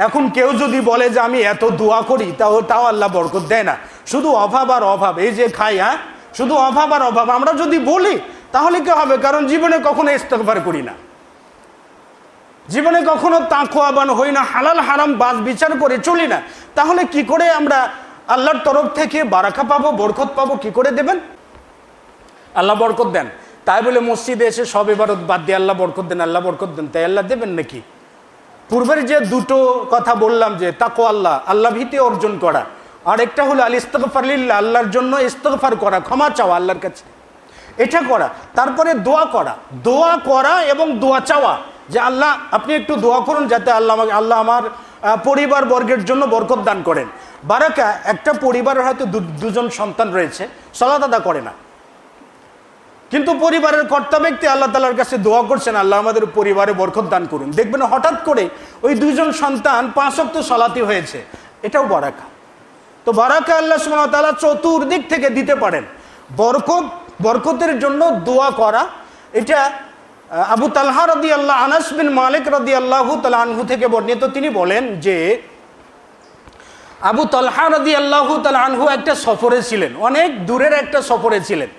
এখন কেউ যদি বলে যে আমি এত দোয়া করি, তাও আল্লাহ বরকত দেয় না, শুধু অভাব আর অভাব, এই যে খাই, হ্যাঁ শুধু অভাব আর অভাব, আমরা যদি বলি তাহলে কি হবে? কারণ জীবনে কখনো ইস্তেগফার করি না, জীবনে কখনো তাকওয়াবান হই না, হালাল হারাম বাজ বিচার করে চলি না, তাহলে কি করে আমরা আল্লাহর তরফ থেকে বারাকা পাবো, বরকত পাবো? কি করে দেবেন? আল্লাহ বরকত দেন, তাই বলে মসজিদে এসে সব ইবাদত বাদ দিয়ে আল্লাহ বরকত দেন, আল্লাহ বরকত দেন, তাই আল্লাহ দেবেন নাকি? পূর্বের যে দুটো কথা বললাম, যে তাকওয়া আল্লাহ ভীতি অর্জন করা, আর একটা হলো আল ইস্তিগফার লিল্লাহ, আল্লাহর জন্য ইস্তিগফার করা, ক্ষমা চাওয়া আল্লাহর কাছে, এটা করা। তারপরে দোয়া করা এবং দোয়া চাওয়া, যে আল্লাহ আপনি একটু দোয়া করুন যাতে আল্লাহ আমার পরিবার বর্গের জন্য বরকত দান করেন। বারাকা, একটা পরিবারের হয়তো দুজন সন্তান রয়েছে, সালাত আদা করে না, কিন্তু পরিবারের কর্তা ব্যক্তি আল্লাহ তাআলার কাছে দোয়া করছেন, আল্লাহ আমাদের পরিবারে বরকত দান করুন। দেখবেন হঠাৎ করে ওই দুইজন সন্তান 5 ওয়াক্ত সালাতি হয়েছে, এটাও বারাকা। তো বারাকা আল্লাহ সুবহানাহু ওয়া তাআলা চতুর্দিক থেকে দিতে পারেন। বরকতের জন্য দোয়া করা, এটা আবু তালহা রাদিয়াল্লাহু আনাস বিন মালিক রাদিয়াল্লাহু তাআলা আনহু থেকে বর্ণিত। তিনি বলেন যে আবু তালহা রাদিয়াল্লাহু তাআলা আনহু একটা সফরে ছিলেন, অনেক দূরের একটা সফরে ছিলেন।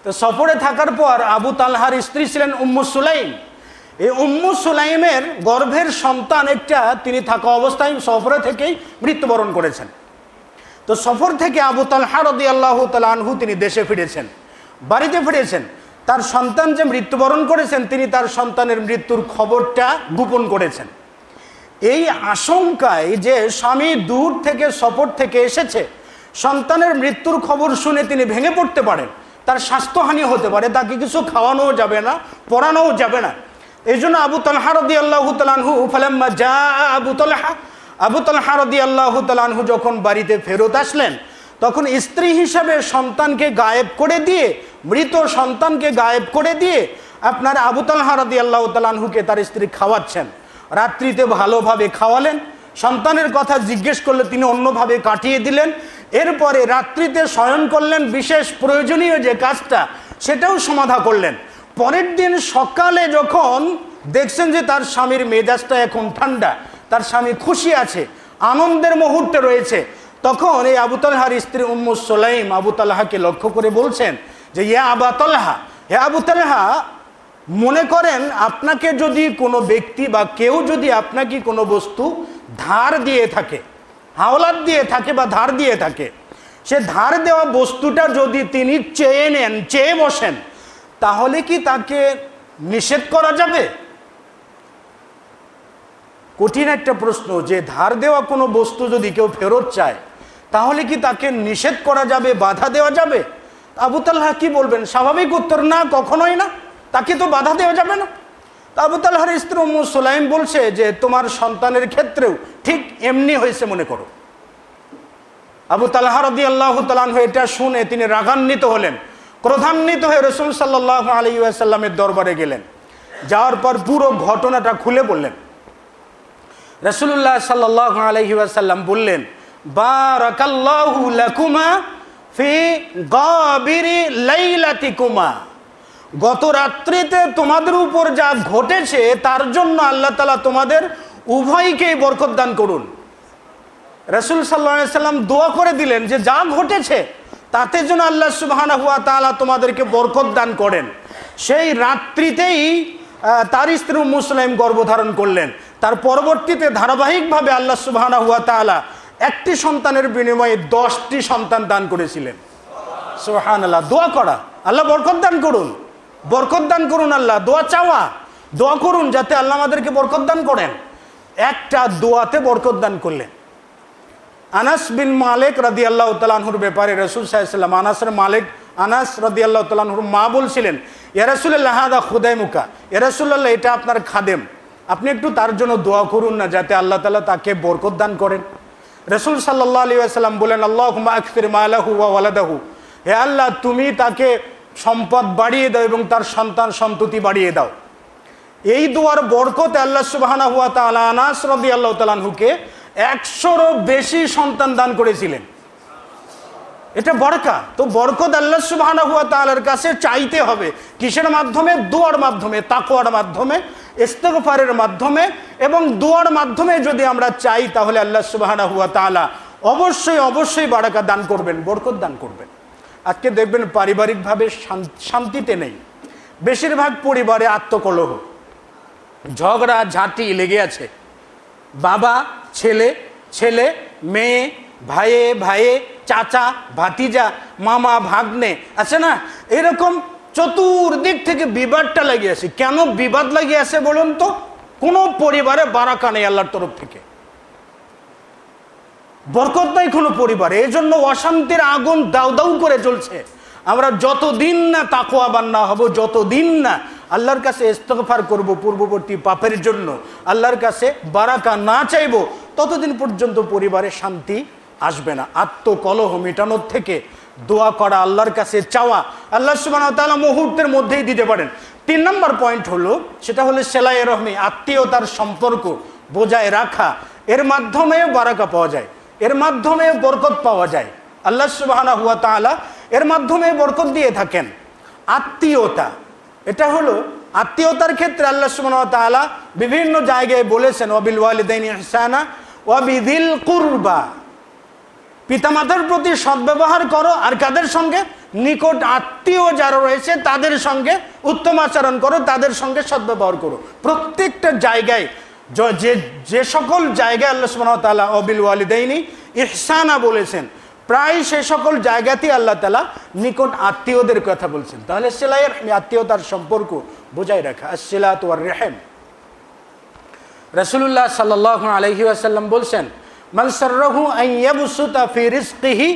তো সফরে থাকার পর আবু তালহার স্ত্রী ছিলেন উম্মু সুলাইম। এই উম্মু সুলাইমের গর্ভের সন্তান একটা, তিনি থাকা অবস্থায় সফরে থেকেই মৃত্যুবরণ করেছেন। তো সফর থেকে আবু তালহা রাদিয়াল্লাহু তাআলা আনহু তিনি দেশে ফিরেছেন, বাড়িতে ফিরেছেন। তার সন্তান যে মৃত্যুবরণ করেছেন, তিনি তার সন্তানের মৃত্যুর খবরটা গোপন করেছেন। এই আশঙ্কায় যে স্বামী দূর থেকে সফর থেকে এসেছে, সন্তানের মৃত্যুর খবর শুনে তিনি ভেঙে পড়তে পারেন, তার স্বাস্থ্যহানি হতে পারে, তাকে কিছু খাওয়ানোও যাবে না, পড়ানোও যাবে না। এই জন্য আবু তালহা রাদিয়াল্লাহু তাআলা আনহু ফালাম্মা জা আবু তালহা রাদিয়াল্লাহু তাআলা আনহু যখন বাড়িতে ফেরত আসলেন, তখন স্ত্রী হিসাবে সন্তানকে গায়েব করে দিয়ে, মৃত সন্তানকে গায়েব করে দিয়ে আপনার আবু তালহা রাদিয়াল্লাহু তাআলা আনহুকে তার স্ত্রী খাওয়াচ্ছেন। রাত্রিতে ভালোভাবে খাওয়ালেন, সন্তানের কথা জিজ্ঞেস করলে তিনি অন্যভাবে কাটিয়ে দিলেন। এরপরে রাত্রিতে শয়ন করলেন, বিশেষ প্রয়োজনীয় যে কাজটা সেটাও সমাধা করলেন। পরের দিন সকালে যখন দেখছেন যে তার স্বামীর মেজাজটা এখন ঠান্ডা, তার স্বামী খুশি আছে, আনন্দের মুহূর্তে রয়েছে, তখন এই আবু তালহার স্ত্রী উম্মু সুলাইম আবু তালহাকে লক্ষ্য করে বলছেন যে ইয়া আবা তালহা, হে আবু তালহা, মনে করেন আপনাকে যদি কোনো ব্যক্তি বা কেউ যদি আপনাকে কোনো বস্তু ধার দিয়ে থাকে, হাওলাত দিয়ে থাকে বা ধার দিয়ে থাকে, সে ধার দেওয়া বস্তুটা যদি তিনি চেয়ে নেন, চেয়ে বসেন, তাহলে কি তাকে নিষেধ করা যাবে? কঠিন একটা প্রশ্ন, যে ধার দেওয়া কোনো বস্তু যদি কেউ ফেরত চায়, তাহলে কি তাকে নিষেধ করা যাবে, বাধা দেওয়া যাবে? আবু তালহা কি বলবেন? স্বাভাবিক উত্তর, না, কখনোই না, তাকে তো বাধা দেওয়া যাবে না। আবু তালহার স্ত্রী উম্মু সুলাইম বলছে যে তোমার সন্তানের ক্ষেত্রেও ঠিক এমনি হয়েছে মনে করো। আবু তালহা রাদিয়াল্লাহু তাআলা আনহু এটা শুনে তিনি রাগান্বিত হলেন, ক্রোধান্বিত হয়ে রাসূল সাল্লাল্লাহু আলাইহি ওয়াসাল্লামের দরবারে গেলেন। যাওয়ার পর পুরো ঘটনাটা খুলে বললেন। রাসূলুল্লাহ সাল্লাল্লাহু আলাইহি ওয়াসাল্লাম বললেন, বারাকাল্লাহু লাকুমা ফি গাবিরি লাইলাতিকুমা, গত রাত্রিতে তোমাদের উপর যা ঘটেছে তার জন্য আল্লাহ তাআলা তোমাদের উভয়কেই বরকত দান করুন। রাসূল সাল্লাল্লাহু আলাইহি ওয়াসাল্লাম দোয়া করে দিলেন যে যা ঘটেছে তাতে যেন আল্লাহ সুবহানাহু ওয়া তাআলা তোমাদেরকে বরকত দান করেন। সেই রাত্রিতেই তার স্ত্রী উম্মু সুলাইম গর্ভধারণ করলেন। তার পরবর্তীতে ধারাবাহিকভাবে আল্লাহ সুবহানাহু ওয়া তাআলা একটি সন্তানের বিনিময়ে 10টি সন্তান দান করেছিলেন। সুবহানাল্লাহ। দোয়া করা, আল্লাহ বরকত দান করুন, বরকত দান করুন, আল্লাহ দোয়া চাওয়া, দোয়া করুন যাতে আল্লাহ আমাদেরকে বরকত দান করেন। একটা দোয়াতে বরকত দান করলেন। আনাস বিন মালিক রাদিয়াল্লাহু তাআলা আনহুর ব্যাপারে রাসূল সাল্লাল্লাহু আলাইহি ওয়াসাল্লাম আনাস রাদিয়াল্লাহু তাআলা আনহুর মা বলছিলেন, ইয়া রাসূলুল্লাহ হাদা খুদাইমুকা, ইয়া রাসূলুল্লাহ এটা আপনার খাদেম, আপনি একটু তার জন্য দোয়া করুন না যাতে আল্লাহ তাআলা তাকে বরকত দান করেন। রাসূল সাল্লাল্লাহু আলাইহি ওয়াসাল্লাম বলেন, আল্লাহুম্মা আকসির মালাহু ওয়া ওয়ালাদাহু, হে আল্লাহ তুমি তাকে সম্পদ বাড়িয়ে দাও এবং তার সন্তান সন্ততি বাড়িয়ে দাও। এই দোয়ার বরকতে আল্লাহ সুবহানাহু ওয়া তাআলা আনাস রাদিয়াল্লাহু তাআলা আনহুকে 100-রও বেশি সন্তান দান করেছিলেন। এটা বরকত। তো বরকত আল্লাহ সুবহানাহু ওয়া তাআলার কাছে চাইতে হবে কিসের মাধ্যমে? দোয়ার মাধ্যমে, তাকওয়ার মাধ্যমে। ইস্তিগফারের মাধ্যমে এবং দোয়ার মাধ্যমে যদি আমরা চাই, তাহলে আল্লাহ সুবহানাহু ওয়া তাআলা অবশ্যই বারাকা দান করবেন, বরকত দান করবেন। আজকে দেখবেন পারিবারিকভাবে শান্তিতে নেই, বেশিরভাগ পরিবারে আত্মকলহ, ঝগড়া ঝাঁটি লেগে আছে। বাবা ছেলে, ছেলে মেয়ে, ভাইয়ে ভাইয়ে, চাচা ভাতিজা, মামা ভাগ্নে, আছে না, এরকম চতুর্দিক থেকে বিবাদটা লাগিয়ে আছে। কেন বিবাদ লাগিয়ে আছে বলুন তো? কোনো পরিবারে বারাকা নেই আল্লাহর তরফ থেকে, বরকত নাই কোনো পরিবারে, এই জন্য অশান্তির আগুন দাউ দাউ করে জ্বলছে। আমরা যতদিন না তাকওয়াবান না হব, যতদিন না আল্লাহর কাছে ইস্তিগফার করব পূর্ববর্তী পাপের জন্য, আল্লাহর কাছে বারাকা না চাইব, ততদিন পর্যন্ত পরিবারে শান্তি আসবে না। আত্মকলহ মেটানোর থেকে দোয়া করা, আল্লাহর কাছে চাওয়া, আল্লাহ সুবহানাহু ওয়া তাআলা মুহূর্তের মধ্যেই দিতে পারেন। 3 নম্বর পয়েন্ট হলো, সেটা হলো সেলাই রহমি, আত্মীয়তার সম্পর্ক বজায় রাখা। এর মাধ্যমে বারাকা পাওয়া যায়, এর মাধ্যমে বরকত পাওয়া যায়। আল্লাহ সুবহানাহু ওয়া তাআলা এর মাধ্যমে বরকত দিয়ে থাকেন। আত্মীয়তা, এটা হলো আত্মীয়তার ক্ষেত্রে আল্লাহ সুবহানাহু ওয়া তাআলা বিভিন্ন জায়গায় বলেছেন, ওয়াবিল ওয়ালিদাইনি ইহসানা ওয়াবিযিল কুরবা, পিতামাতার প্রতি সদ্ব্যবহার করো, আর কাদের সঙ্গে? নিকট আত্মীয় যারা রয়েছে তাদের সঙ্গে উত্তম আচরণ করো, তাদের সঙ্গে সদ্ব্যবহার করো। প্রত্যেকটা জায়গায় যে সকল জায়গায় আল্লাহ সুবহানাহু ওয়া তাআলা ওয়াবিল ওয়ালিদাইনি ইহসানা বলেছেন, প্রায় সে সকল জায়গাতেই আল্লাহ তাআলা নিকট আত্মীয়দের কথা বলছেন। তাহলে সিলায়ের আত্মীয়তার সম্পর্ক বজায় রাখা, আসসিলাতু ওয়ার রহম। রাসূলুল্লাহ সাল্লাল্লাহু আলাইহি ওয়াসাল্লাম বলছেন, মান সাররাহু আন ইয়াবসুতা ফি রিজকিহি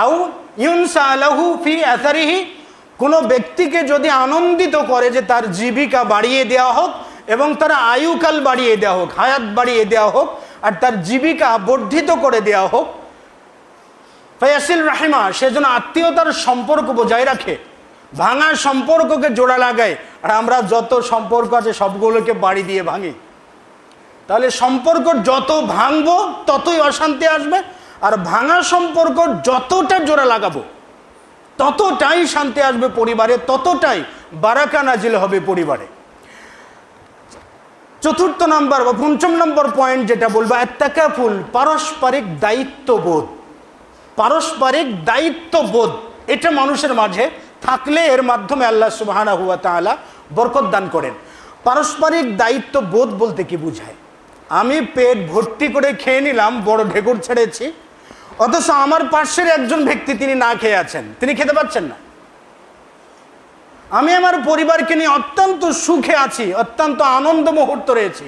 আও ইউনসা লাহু ফি আসারিহি, কোনো ব্যক্তিকে যদি আনন্দিত করে যে তার জীবিকা বাড়িয়ে দেওয়া হোক এবং তার আয়ুকাল বাড়িয়ে দেওয়া হোক, হায়াত বাড়িয়ে দেওয়া হোক, আর তার জীবিকা বর্ধিত করে দেওয়া হোক, ফায়াসিল রাহিমা, সেজন্য আত্মীয়তার সম্পর্ক বজায় রাখে, ভাঙা সম্পর্ককে জোড়া লাগায়। আর আমরা যত সম্পর্ক আছে সবগুলোকে বাড়ি দিয়ে ভাঙি। তাহলে সম্পর্ক যত ভাঙবো ততই অশান্তি আসবে, আর ভাঙা সম্পর্ক যতটা জোড়া লাগাবো ততটাই শান্তি আসবে পরিবারে, ততটাই বারাকা নাজিল হবে পরিবারে। 4 নম্বর বা 5 নম্বর পয়েন্ট যেটা বলবো, আত-তাকাফুল, পারস্পরিক দায়িত্ববোধ। পারস্পরিক দায়িত্ববোধ এটা মানুষের মাঝে থাকলে এর মাধ্যমে আল্লাহ সুবহানাহু ওয়া তাআলা বরকত দান করেন। পারস্পরিক দায়িত্ববোধ বলতে কি বুঝায়? আমি পেট ভর্তি করে খেয়ে নিলাম, বড় ঢেকুর ছেড়েছি, অথচ আমার পাশের একজন ব্যক্তি তিনি না খেয়ে আছেন, তিনি খেতে পাচ্ছেন না। আমি আমার পরিবারকে নিয়ে অত্যন্ত সুখে আছি, অত্যন্ত আনন্দ মুহূর্ত রয়েছে।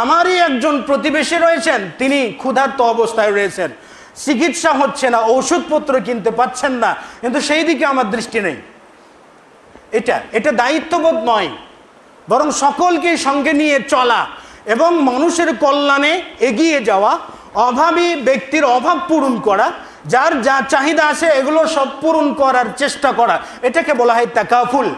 আমারই একজন প্রতিবেশী রয়েছেন, তিনি ক্ষুধার্ত অবস্থায় রয়েছেন, চিকিৎসা হচ্ছে না, ওষুধপত্র কিনতে পাচ্ছেন না, কিন্তু সেই দিকে আমার দৃষ্টি নেই। এটা দায়িত্ববোধ নয়, বরং সকলকে সঙ্গে নিয়ে চলা এবং মানুষের কল্যাণে এগিয়ে যাওয়া, অভাবী ব্যক্তির অভাব পূরণ করা, যার যা চাহিদা আছে এগুলো সব পূরণ করার চেষ্টা করা, এটাকে বলা হয় তাকাফুল।